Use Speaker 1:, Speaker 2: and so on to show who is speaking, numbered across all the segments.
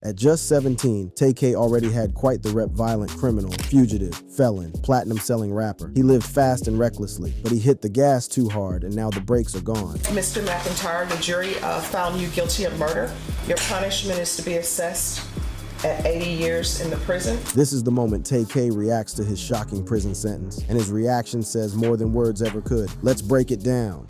Speaker 1: At just 17, Tay-K already had quite the rep: violent criminal, fugitive, felon, platinum-selling rapper. He lived fast and recklessly, but he hit the gas too hard and now the brakes are gone.
Speaker 2: Mr. McIntyre, the jury found you guilty of murder. Your punishment is to be assessed at 80 years in the prison.
Speaker 1: This is the moment Tay-K reacts to his shocking prison sentence, and his reaction says more than words ever could. Let's break it down.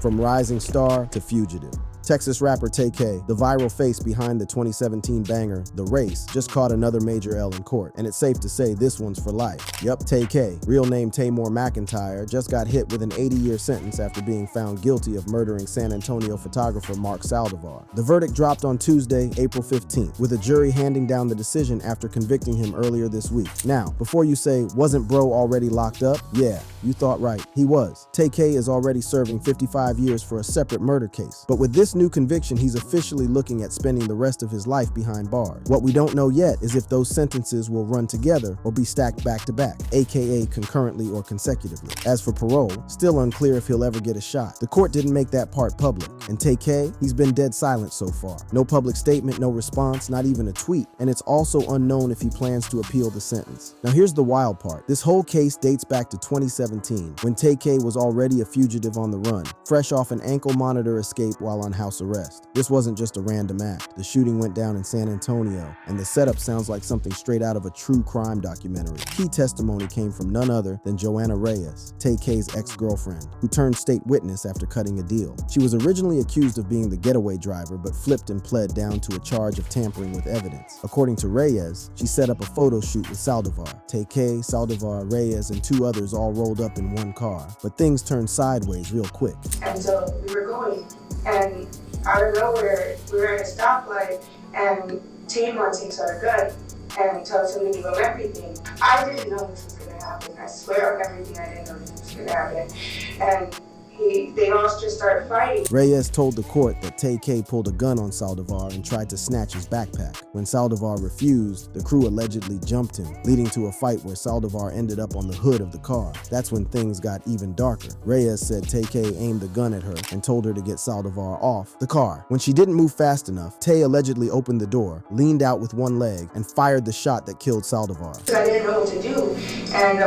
Speaker 1: From rising star to fugitive. Texas rapper Tay-K, the viral face behind the 2017 banger, The Race, just caught another major L in court, and it's safe to say this one's for life. Yup, Tay-K, real name Taymor McIntyre, just got hit with an 80-year sentence after being found guilty of murdering San Antonio photographer Mark Saldivar. The verdict dropped on Tuesday, April 15th, with a jury handing down the decision after convicting him earlier this week. Now, before you say, wasn't bro already locked up? Yeah, you thought right, he was. Tay-K is already serving 55 years for a separate murder case, but with this new conviction, he's officially looking at spending the rest of his life behind bars. What we don't know yet is if those sentences will run together or be stacked back to back, aka concurrently or consecutively. As for parole, still unclear if he'll ever get a shot. The court didn't make that part public, and Tay-K, he's been dead silent so far. No public statement, no response, not even a tweet, and it's also unknown if he plans to appeal the sentence. Now here's the wild part. This whole case dates back to 2017, when Tay-K was already a fugitive on the run, fresh off an ankle monitor escape while on house arrest. This wasn't just a random act. The shooting went down in San Antonio, and the setup sounds like something straight out of a true crime documentary. Key testimony came from none other than Joanna Reyes, Tay-K's ex-girlfriend, who turned state witness after cutting a deal. She was originally accused of being the getaway driver, but flipped and pled down to a charge of tampering with evidence. According to Reyes, she set up a photo shoot with Saldivar. Tay-K, Saldivar, Reyes, and two others all rolled up in one car, but things turned sideways real quick.
Speaker 3: And so we were going, and out of nowhere, we were at a stoplight, and Taymor takes out a gun and tells him to give him everything. I didn't know this was gonna happen. I swear on everything, I didn't know this was gonna happen. And they all just started fighting.
Speaker 1: Reyes told the court that Tay-K pulled a gun on Saldivar and tried to snatch his backpack. When Saldivar refused, the crew allegedly jumped him, leading to a fight where Saldivar ended up on the hood of the car. That's when things got even darker. Reyes said Tay-K aimed the gun at her and told her to get Saldivar off the car. When she didn't move fast enough, Tay allegedly opened the door, leaned out with one leg, and fired the shot that killed Saldivar.
Speaker 3: I didn't know what to do, and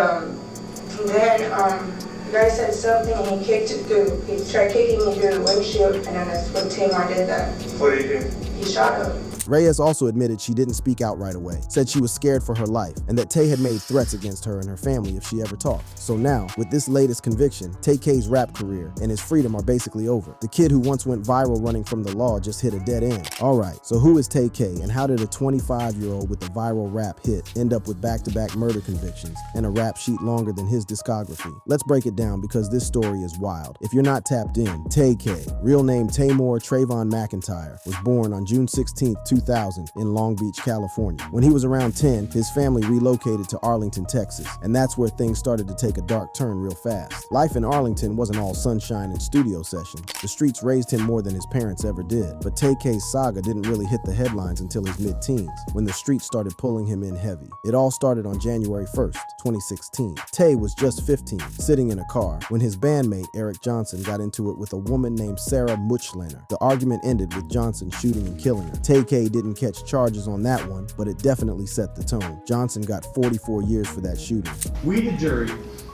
Speaker 3: then the guy said something and he kicked it through. He tried kicking me through the windshield, and then that's when Taymor did that.
Speaker 4: What did he do?
Speaker 3: He shot him.
Speaker 1: Reyes also admitted she didn't speak out right away, said she was scared for her life, and that Tay had made threats against her and her family if she ever talked. So now, with this latest conviction, Tay-K's rap career and his freedom are basically over. The kid who once went viral running from the law just hit a dead end. Alright, so who is Tay-K, and how did a 25-year-old with a viral rap hit end up with back-to-back murder convictions and a rap sheet longer than his discography? Let's break it down because this story is wild. If you're not tapped in, Tay-K, real name Taymor Trayvon McIntyre, was born on June 16, 2000 in Long Beach, California. When he was around 10, his family relocated to Arlington, Texas, and that's where things started to take a dark turn real fast. Life in Arlington wasn't all sunshine and studio sessions. The streets raised him more than his parents ever did, but Tay-K's saga didn't really hit the headlines until his mid-teens, when the streets started pulling him in heavy. It all started on January 1st, 2016. Tay was just 15, sitting in a car, when his bandmate Eric Johnson got into it with a woman named Sarah Muchlener. The argument ended with Johnson shooting and killing her. Tay-K didn't catch charges on that one, but it definitely set the tone. Johnson got 44 years for that shooting.
Speaker 5: We, the jury,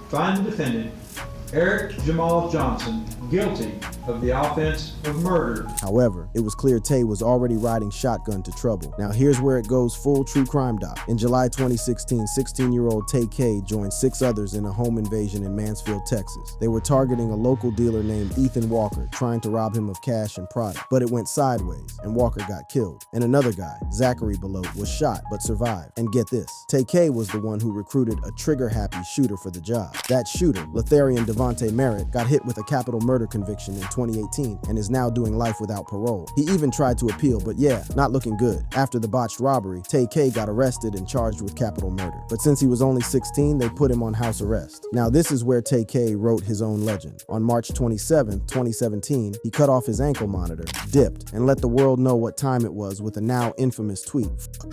Speaker 5: find the defendant, Eric Jamal Johnson, guilty of the offense of murder.
Speaker 1: However, it was clear Tay was already riding shotgun to trouble. Now here's where it goes full true crime doc. In July 2016, 16-year-old Tay-K joined 6 others in a home invasion in Mansfield, Texas. They were targeting a local dealer named Ethan Walker, trying to rob him of cash and product. But it went sideways, and Walker got killed. And another guy, Zachary Belote, was shot but survived. And get this, Tay-K was the one who recruited a trigger-happy shooter for the job. That shooter, Letharian Devontae Merritt, got hit with a capital murder conviction in 2018 and is now doing life without parole. He even tried to appeal, but yeah, not looking good. After the botched robbery, Tay-K got arrested and charged with capital murder. But since he was only 16, they put him on house arrest. Now this is where Tay-K wrote his own legend. On March 27, 2017, he cut off his ankle monitor, dipped, and let the world know what time it was with a now infamous tweet.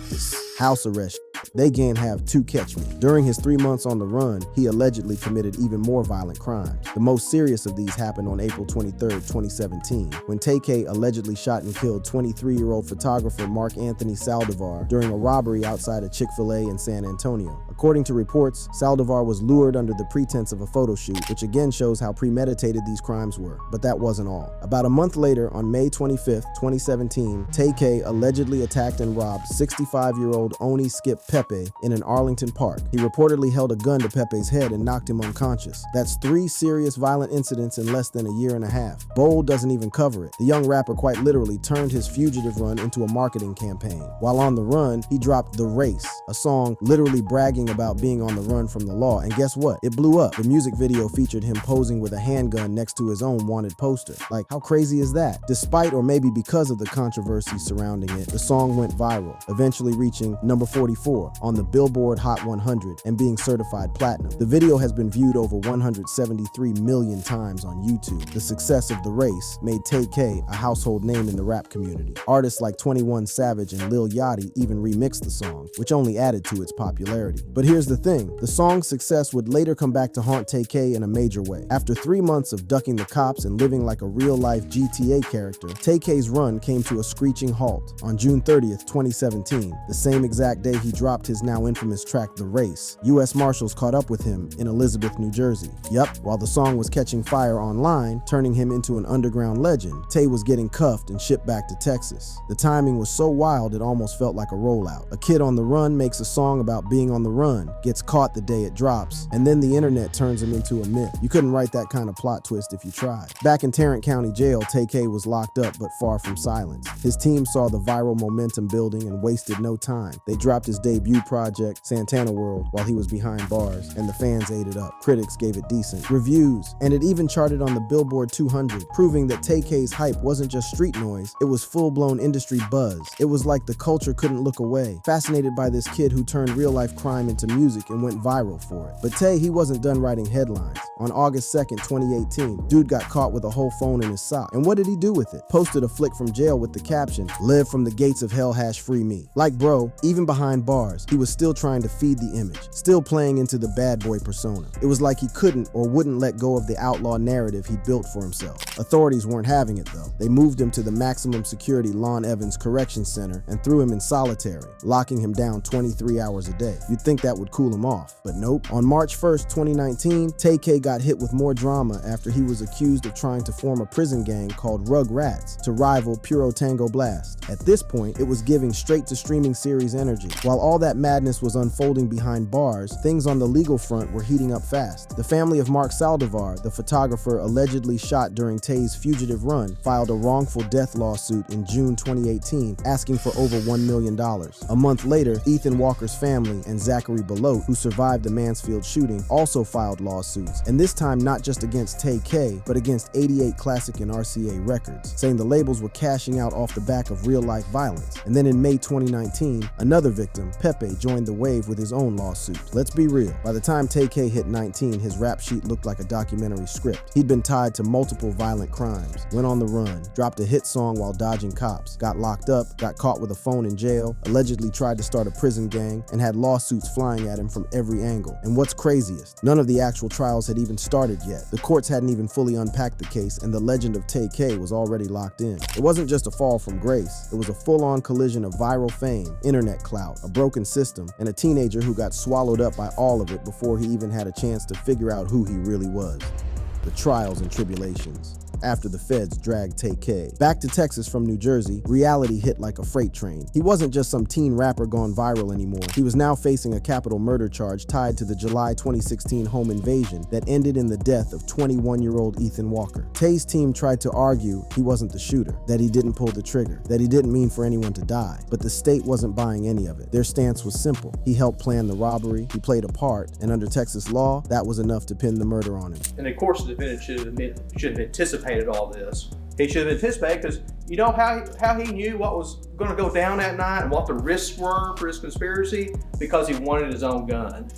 Speaker 1: This house arrest They again have two catch me. During his 3 months on the run, he allegedly committed even more violent crimes. The most serious of these happened on April 23, 2017, when Tay-K allegedly shot and killed 23-year-old photographer Mark Anthony Saldivar during a robbery outside a Chick-fil-A in San Antonio. According to reports, Saldivar was lured under the pretense of a photo shoot, which again shows how premeditated these crimes were. But that wasn't all. About a month later, on May 25, 2017, Tay-K allegedly attacked and robbed 65-year-old Oni Skip Pepe in an Arlington park. He reportedly held a gun to Pepe's head and knocked him unconscious. That's 3 serious violent incidents in less than a year and a half. Bold doesn't even cover it. The young rapper quite literally turned his fugitive run into a marketing campaign. While on the run, he dropped The Race, a song literally bragging about being on the run from the law. And guess what? It blew up. The music video featured him posing with a handgun next to his own wanted poster. Like, how crazy is that? Despite or maybe because of the controversy surrounding it, the song went viral, eventually reaching number 44 on the Billboard Hot 100 and being certified platinum. The video has been viewed over 173 million times on YouTube. The success of The Race made Tay-K a household name in the rap community. Artists like 21 Savage and Lil Yachty even remixed the song, which only added to its popularity. But here's the thing, the song's success would later come back to haunt Tay-K in a major way. After 3 months of ducking the cops and living like a real-life GTA character, Tay-K's run came to a screeching halt. On June 30th, 2017, the same exact day he dropped his now infamous track The Race, U.S. Marshals caught up with him in Elizabeth, New Jersey. Yup, while the song was catching fire online, turning him into an underground legend, Tay was getting cuffed and shipped back to Texas. The timing was so wild it almost felt like a rollout. A kid on the run makes a song about being on the run, gets caught the day it drops, and then the internet turns him into a myth. You couldn't write that kind of plot twist if you tried. Back in Tarrant County Jail, Tay-K was locked up but far from silence. His team saw the viral momentum building and wasted no time. They dropped his debut project, Santana World, while he was behind bars, and the fans ate it up. Critics gave it decent reviews, and it even charted on the Billboard 200, proving that Tay-K's hype wasn't just street noise, it was full-blown industry buzz. It was like the culture couldn't look away, fascinated by this kid who turned real-life crime into music and went viral for it. But Tay, he wasn't done writing headlines. On August 2nd, 2018, dude got caught with a whole phone in his sock. And what did he do with it? Posted a flick from jail with the caption, "Live from the gates of hell # free me." Like bro, even behind bars, he was still trying to feed the image, still playing into the bad boy persona. It was like he couldn't or wouldn't let go of the outlaw narrative he built for himself. Authorities weren't having it though. They moved him to the maximum security Lon Evans Correction Center and threw him in solitary, locking him down 23 hours a day. You'd think that would cool him off, but nope. On March 1st, 2019, Tay-K got hit with more drama after he was accused of trying to form a prison gang called Rug Rats to rival Puro Tango Blast. At this point, it was giving straight to streaming series energy. While all that madness was unfolding behind bars, things on the legal front were heating up fast. The family of Mark Saldivar, the photographer allegedly shot during Tay's fugitive run, filed a wrongful death lawsuit in June 2018, asking for over $1 million. A month later, Ethan Walker's family and Zachary Belote, who survived the Mansfield shooting, also filed lawsuits, and this time not just against Tay-K, but against 88 Classic and RCA Records, saying the labels were cashing out off the back of real-life violence. And then in May 2019, another victim, Pepe, joined the wave with his own lawsuit. Let's be real, by the time Tay-K hit 19, his rap sheet looked like a documentary script. He'd been tied to multiple violent crimes, went on the run, dropped a hit song while dodging cops, got locked up, got caught with a phone in jail, allegedly tried to start a prison gang, and had lawsuits flying at him from every angle. And what's craziest, none of the actual trials had even started yet. The courts hadn't even fully unpacked the case, and the legend of Tay-K was already locked in. It wasn't just a fall from grace, it was a full-on collision of viral fame, internet clout, a broken system, and a teenager who got swallowed up by all of it before he even had a chance to figure out who he really was. The trials and tribulations. After the feds dragged Tay-K back to Texas from New Jersey, reality hit like a freight train. He wasn't just some teen rapper gone viral anymore. He was now facing a capital murder charge tied to the July 2016 home invasion that ended in the death of 21-year-old Ethan Walker. Tay's team tried to argue he wasn't the shooter, that he didn't pull the trigger, that he didn't mean for anyone to die, but the state wasn't buying any of it. Their stance was simple. He helped plan the robbery, he played a part, and under Texas law, that was enough to pin the murder on him.
Speaker 4: And of course the defendant should have anticipated all this. He should have anticipated, because you know how he knew what was going to go down that night and what the risks were for his conspiracy? Because he wanted his own gun.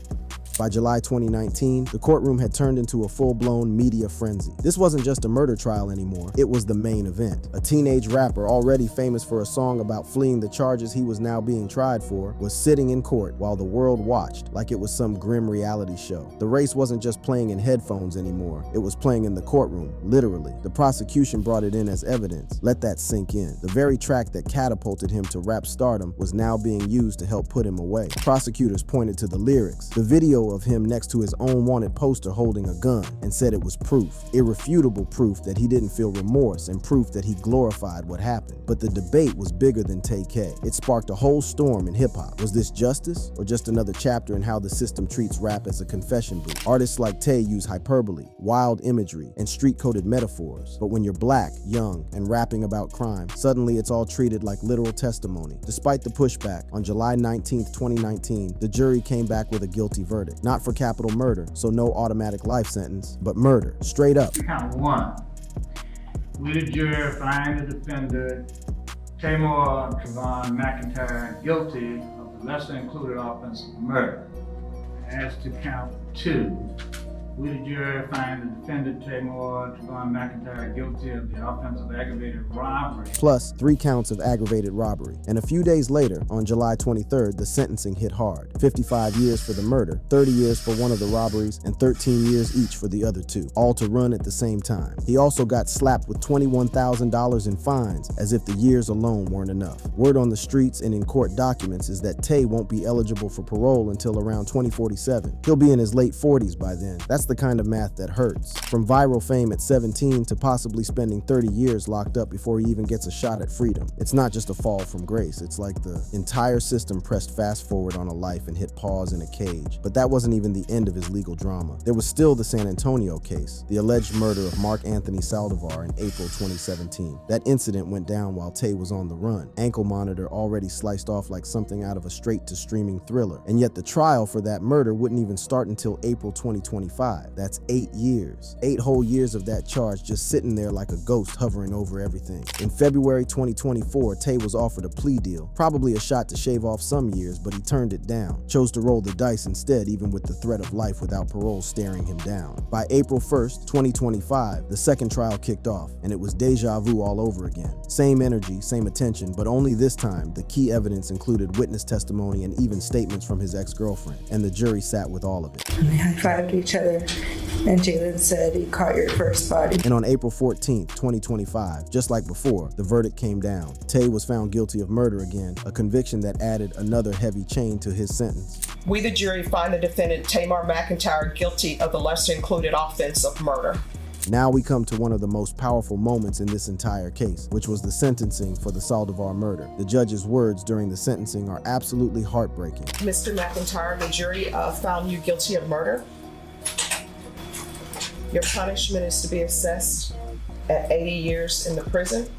Speaker 1: By July 2019, the courtroom had turned into a full-blown media frenzy. This wasn't just a murder trial anymore, it was the main event. A teenage rapper, already famous for a song about fleeing the charges he was now being tried for, was sitting in court while the world watched like it was some grim reality show. The race wasn't just playing in headphones anymore, it was playing in the courtroom, literally. The prosecution brought it in as evidence. Let that sink in. The very track that catapulted him to rap stardom was now being used to help put him away. Prosecutors pointed to the lyrics, the video of him next to his own wanted poster holding a gun, and said it was proof, irrefutable proof that he didn't feel remorse and proof that he glorified what happened. But the debate was bigger than Tay-K. It sparked a whole storm in hip-hop. Was this justice or just another chapter in how the system treats rap as a confession booth? Artists like Tay use hyperbole, wild imagery, and street-coded metaphors. But when you're black, young, and rapping about crime, suddenly it's all treated like literal testimony. Despite the pushback, on July 19, 2019, the jury came back with a guilty verdict. Not for capital murder, so no automatic life sentence, but murder, straight up.
Speaker 6: Count one. We the jury find the defendant, Tamar Trayvon McIntyre, guilty of the lesser included offense of murder. As to count two, we the jury find the defendant, Tamar Trayvon McIntyre, guilty of the offense of aggravated robbery.
Speaker 1: Plus 3 counts of aggravated robbery. And a few days later, on July 23rd, the sentencing hit hard. 55 years for the murder, 30 years for one of the robberies, and 13 years each for the other 2, all to run at the same time. He also got slapped with $21,000 in fines, as if the years alone weren't enough. Word on the streets and in court documents is that Tay won't be eligible for parole until around 2047. He'll be in his late 40s by then. That's the kind of math that hurts. From viral fame at 17 to possibly spending 30 years locked up before he even gets a shot at freedom. It's not just a fall from grace, it's like the entire system pressed fast forward on a life and hit pause in a cage. But that wasn't even the end of his legal drama. There was still the San Antonio case, the alleged murder of Mark Anthony Saldivar in April 2017. That incident went down while Tay was on the run. Ankle monitor already sliced off like something out of a straight-to-streaming thriller. And yet the trial for that murder wouldn't even start until April 2025. That's 8 years. 8 whole years of that charge just sitting there like a ghost hovering over everything. In February 2024, Tay was offered a plea deal, probably a shot to shave off some years, but he turned it down. Chose to roll the dice instead, even with the threat of life without parole staring him down. By April 1st, 2025, the second trial kicked off, and it was deja vu all over again. Same energy, same attention, but only this time, the key evidence included witness testimony and even statements from his ex-girlfriend, and the jury sat with all of it.
Speaker 3: We high-fived each other, and Jalen said he caught your first body.
Speaker 1: And on April 14th, 2025, just like before, the verdict came down. Tay was found guilty of murder again, a conviction that added another heavy chain to his sentence.
Speaker 2: We, the jury, find the defendant, Tamar McIntyre, guilty of the lesser included offense of murder.
Speaker 1: Now we come to one of the most powerful moments in this entire case, which was the sentencing for the Saldivar murder. The judge's words during the sentencing are absolutely heartbreaking.
Speaker 2: Mr. McIntyre, the jury found you guilty of murder. Your punishment is to be assessed at 80 years in the prison.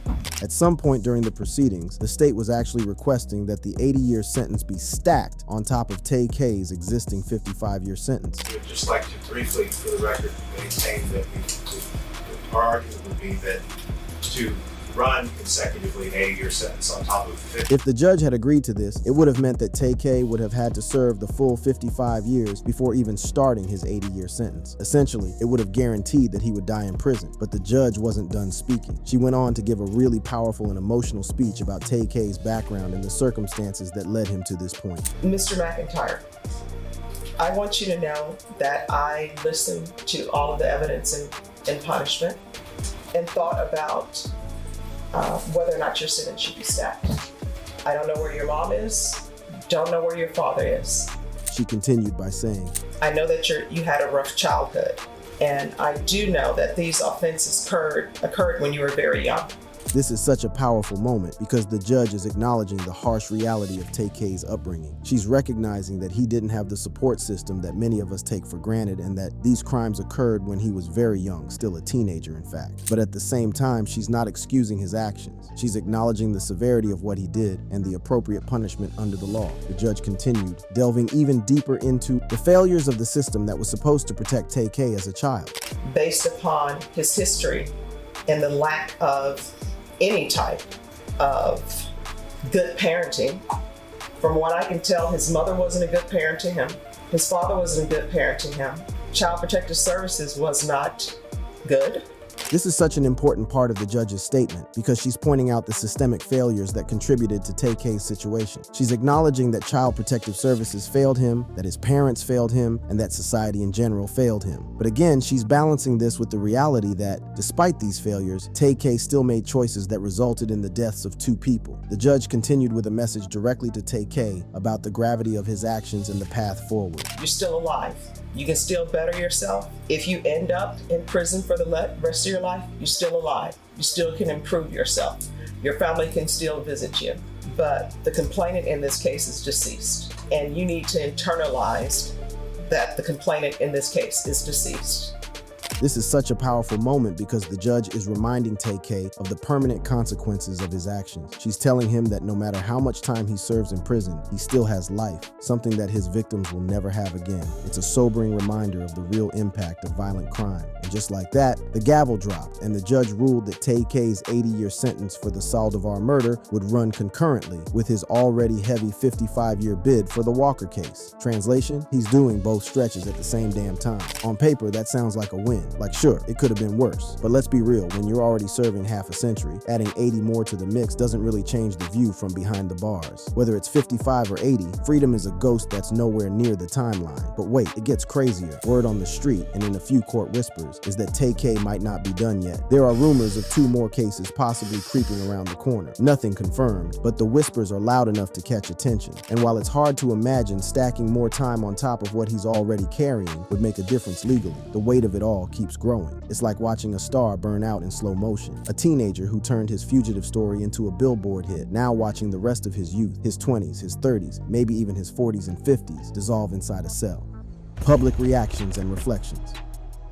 Speaker 1: At some point during the proceedings, the state was actually requesting that the 80-year sentence be stacked on top of Tay-K's existing 55-year sentence.
Speaker 7: We would just like to briefly, for the record, maintain that our argument would be that to run consecutively an 80-year sentence on top of 50.
Speaker 1: If the judge had agreed to this, it would have meant that Tay-K would have had to serve the full 55 years before even starting his 80-year sentence. Essentially, it would have guaranteed that he would die in prison, but the judge wasn't done speaking. She went on to give a really powerful and emotional speech about Tay-K's background and the circumstances that led him to this point.
Speaker 2: Mr. McIntyre, I want you to know that I listened to all of the evidence and punishment and thought about whether or not your sentence should be stacked. I don't know where your mom is, don't know where your father is.
Speaker 1: She continued by saying,
Speaker 2: I know that you had a rough childhood, and I do know that these offenses occurred when you were very young.
Speaker 1: This is such a powerful moment because the judge is acknowledging the harsh reality of Tay-K's upbringing. She's recognizing that he didn't have the support system that many of us take for granted and that these crimes occurred when he was very young, still a teenager in fact. But at the same time, she's not excusing his actions. She's acknowledging the severity of what he did and the appropriate punishment under the law. The judge continued, delving even deeper into the failures of the system that was supposed to protect Tay-K as a child.
Speaker 2: Based upon his history and the lack of any type of good parenting. From what I can tell, his mother wasn't a good parent to him. His father wasn't good parenting him. Child Protective Services was not good.
Speaker 1: This is such an important part of the judge's statement because she's pointing out the systemic failures that contributed to Tay-K's situation. She's acknowledging that Child Protective Services failed him, that his parents failed him, and that society in general failed him. But again, she's balancing this with the reality that, despite these failures, Tay-K still made choices that resulted in the deaths of 2 people. The judge continued with a message directly to Tay-K about the gravity of his actions and the path forward.
Speaker 2: You're still alive. You can still better yourself. If you end up in prison for the rest of your life, you're still alive. You still can improve yourself. Your family can still visit you. But the complainant in this case is deceased. And you need to internalize that the complainant in this case is deceased.
Speaker 1: This is such a powerful moment because the judge is reminding Tay-K of the permanent consequences of his actions. She's telling him that no matter how much time he serves in prison, he still has life, something that his victims will never have again. It's a sobering reminder of the real impact of violent crime. And just like that, the gavel dropped, and the judge ruled that Tay-K's 80-year sentence for the Saldivar murder would run concurrently with his already heavy 55-year bid for the Walker case. Translation, he's doing both stretches at the same damn time. On paper, that sounds like a win. Like, sure, it could have been worse, but let's be real, when you're already serving half a century, adding 80 more to the mix doesn't really change the view from behind the bars. Whether it's 55 or 80, freedom is a ghost that's nowhere near the timeline. But wait, it gets crazier. Word on the street, and in a few court whispers, is that Tay-K might not be done yet. There are rumors of 2 more cases possibly creeping around the corner. Nothing confirmed, but the whispers are loud enough to catch attention. And while it's hard to imagine stacking more time on top of what he's already carrying would make a difference legally, the weight of it all keeps growing. It's like watching a star burn out in slow motion. A teenager who turned his fugitive story into a Billboard hit, now watching the rest of his youth, his 20s, his 30s, maybe even his 40s and 50s, dissolve inside a cell. Public reactions and reflections.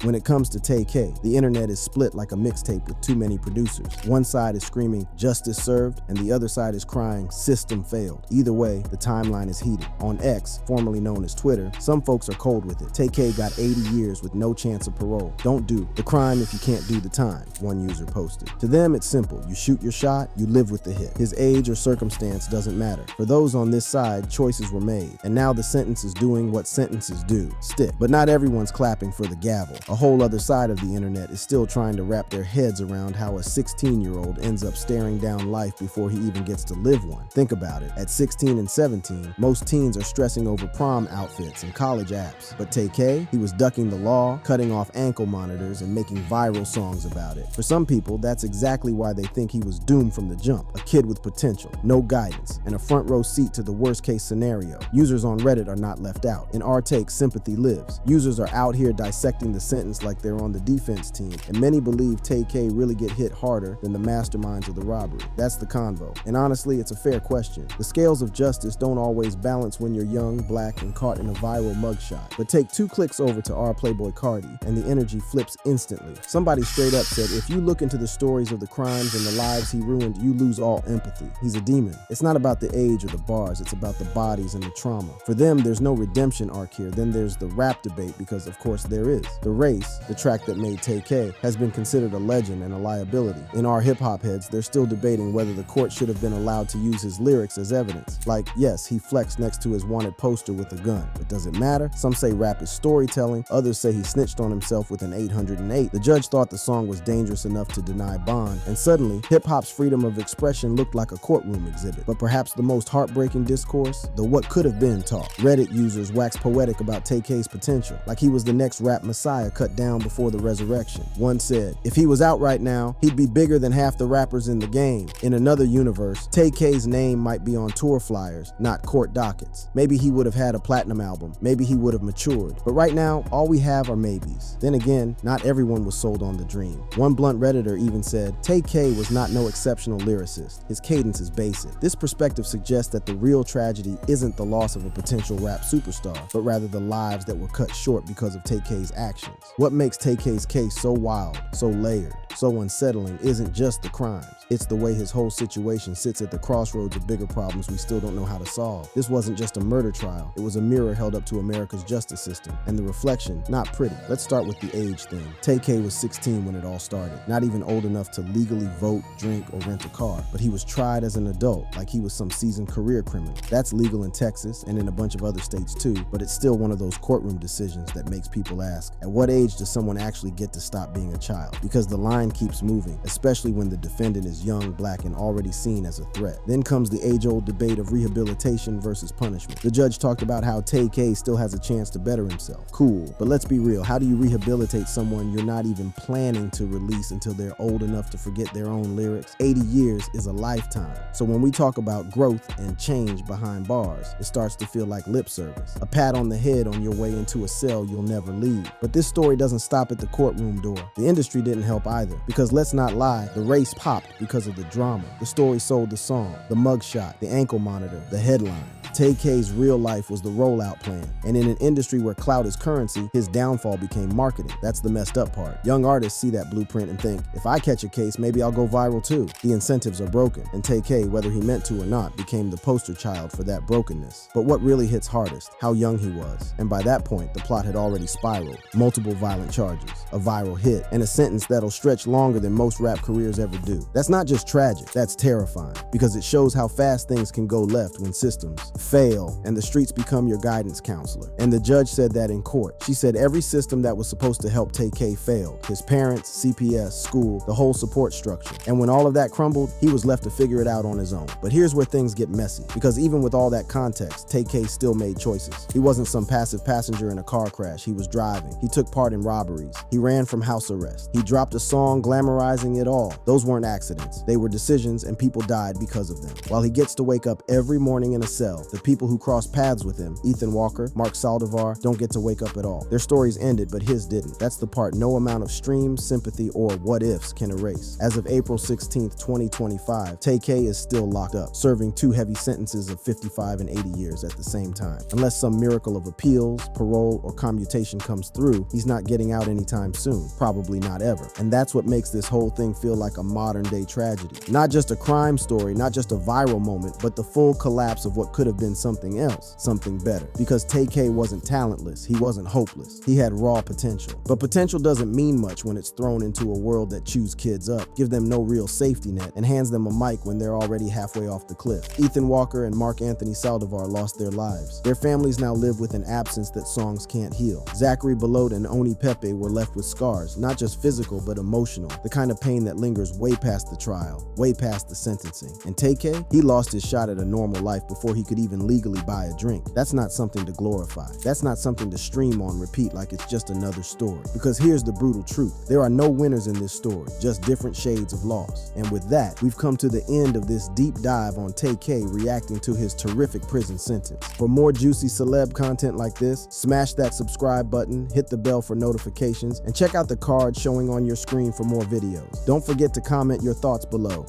Speaker 1: When it comes to Tay-K, the internet is split like a mixtape with too many producers. One side is screaming, "Justice served," and the other side is crying, "System failed." Either way, the timeline is heated. On X, formerly known as Twitter, some folks are cold with it. Tay-K got 80 years with no chance of parole. Don't do the crime if you can't do the time, one user posted. To them, it's simple. You shoot your shot, you live with the hit. His age or circumstance doesn't matter. For those on this side, choices were made, and now the sentence is doing what sentences do, stick. But not everyone's clapping for the gavel. A whole other side of the internet is still trying to wrap their heads around how a 16-year-old ends up staring down life before he even gets to live one. Think about it. At 16 and 17, most teens are stressing over prom outfits and college apps. But Tay-K, he was ducking the law, cutting off ankle monitors, and making viral songs about it. For some people, that's exactly why they think he was doomed from the jump. A kid with potential, no guidance, and a front row seat to the worst case scenario. Users on Reddit are not left out. In our take, sympathy lives. Users are out here dissecting the sentence like they're on the defense team, and many believe Tay-K really get hit harder than the masterminds of the robbery. That's the convo. And honestly, it's a fair question. The scales of justice don't always balance when you're young, black, and caught in a viral mugshot. But take 2 clicks over to our Playboy Cardi, and the energy flips instantly. Somebody straight up said, if you look into the stories of the crimes and the lives he ruined, you lose all empathy. He's a demon. It's not about the age or the bars, it's about the bodies and the trauma. For them, there's no redemption arc here. Then there's the rap debate, because of course there is. The Race, the track that made Tay-K, has been considered a legend and a liability. In our hip-hop heads, they're still debating whether the court should have been allowed to use his lyrics as evidence. Like, yes, he flexed next to his wanted poster with a gun, but does it matter? Some say rap is storytelling, others say he snitched on himself with an 808. The judge thought the song was dangerous enough to deny bond, and suddenly, hip-hop's freedom of expression looked like a courtroom exhibit. But perhaps the most heartbreaking discourse? The what could have been talk. Reddit users waxed poetic about Tay-K's potential, like he was the next rap messiah cut down before the resurrection. One said, if he was out right now, he'd be bigger than half the rappers in the game. In another universe, Tay-K's name might be on tour flyers, not court dockets. Maybe he would have had a platinum album. Maybe he would have matured. But right now, all we have are maybes. Then again, not everyone was sold on the dream. One blunt Redditor even said, Tay-K was not no exceptional lyricist. His cadence is basic. This perspective suggests that the real tragedy isn't the loss of a potential rap superstar, but rather the lives that were cut short because of Tay-K's actions. What makes Tay-K's case so wild, so layered, so unsettling isn't just the crimes. It's the way his whole situation sits at the crossroads of bigger problems we still don't know how to solve. This wasn't just a murder trial. It was a mirror held up to America's justice system. And the reflection, not pretty. Let's start with the age thing. Tay-K was 16 when it all started. Not even old enough to legally vote, drink, or rent a car. But he was tried as an adult, like he was some seasoned career criminal. That's legal in Texas and in a bunch of other states too, but it's still one of those courtroom decisions that makes people ask, at what age does someone actually get to stop being a child? Because the line keeps moving, especially when the defendant is young, black, and already seen as a threat. Then comes the age-old debate of rehabilitation versus punishment. The judge talked about how Tay-K still has a chance to better himself. Cool, but let's be real, how do you rehabilitate someone you're not even planning to release until they're old enough to forget their own lyrics? 80 years is a lifetime. So when we talk about growth and change behind bars, it starts to feel like lip service. A pat on the head on your way into a cell you'll never leave. But this story doesn't stop at the courtroom door. The industry didn't help either, because let's not lie, the race popped because of the drama. The story sold the song, the mugshot, the ankle monitor, the headline. Tay-K's real life was the rollout plan, and in an industry where clout is currency, his downfall became marketing. That's the messed up part. Young artists see that blueprint and think, if I catch a case, maybe I'll go viral too. The incentives are broken, and Tay-K, whether he meant to or not, became the poster child for that brokenness. But what really hits hardest? How young he was. And by that point, the plot had already spiraled. Multiple violent charges, a viral hit, and a sentence that'll stretch longer than most rap careers ever do. That's not just tragic, that's terrifying, because it shows how fast things can go left when systems fail and the streets become your guidance counselor. And the judge said that in court. She said every system that was supposed to help Tay-K failed. His parents, CPS, school, the whole support structure. And when all of that crumbled, he was left to figure it out on his own. But here's where things get messy, because even with all that context, Tay-K still made choices. He wasn't some passive passenger in a car crash. He was driving. He took part in robberies. He ran from house arrest. He dropped a song glamorizing it all. Those weren't accidents. They were decisions, and people died because of them. While he gets to wake up every morning in a cell, the people who cross paths with him, Ethan Walker, Mark Saldivar, don't get to wake up at all. Their stories ended, but his didn't. That's the part no amount of streams, sympathy, or what-ifs can erase. As of April 16th, 2025, Tay-K is still locked up, serving 2 heavy sentences of 55 and 80 years at the same time. Unless some miracle of appeals, parole, or commutation comes through, he's not getting out anytime soon. Probably not ever. And that's what makes this whole thing feel like a modern-day tragedy. Not just a crime story, not just a viral moment, but the full collapse of what could have been something else, something better. Because Tay-K wasn't talentless, he wasn't hopeless. He had raw potential. But potential doesn't mean much when it's thrown into a world that chews kids up, give them no real safety net, and hands them a mic when they're already halfway off the cliff. Ethan Walker and Mark Anthony Saldivar lost their lives. Their families now live with an absence that songs can't heal. Zachary Belote and Oni Pepe were left with scars, not just physical, but emotional. The kind of pain that lingers way past the trial, way past the sentencing. And Tay-K, he lost his shot at a normal life before he could even legally buy a drink. That's not something to glorify. That's not something to stream on repeat like it's just another story. Because here's the brutal truth. There are no winners in this story, just different shades of loss. And with that, we've come to the end of this deep dive on Tay-K reacting to his terrific prison sentence. For more juicy celeb content like this, smash that subscribe button, hit the bell for notifications, and check out the card showing on your screen for more videos. Don't forget to comment your thoughts below.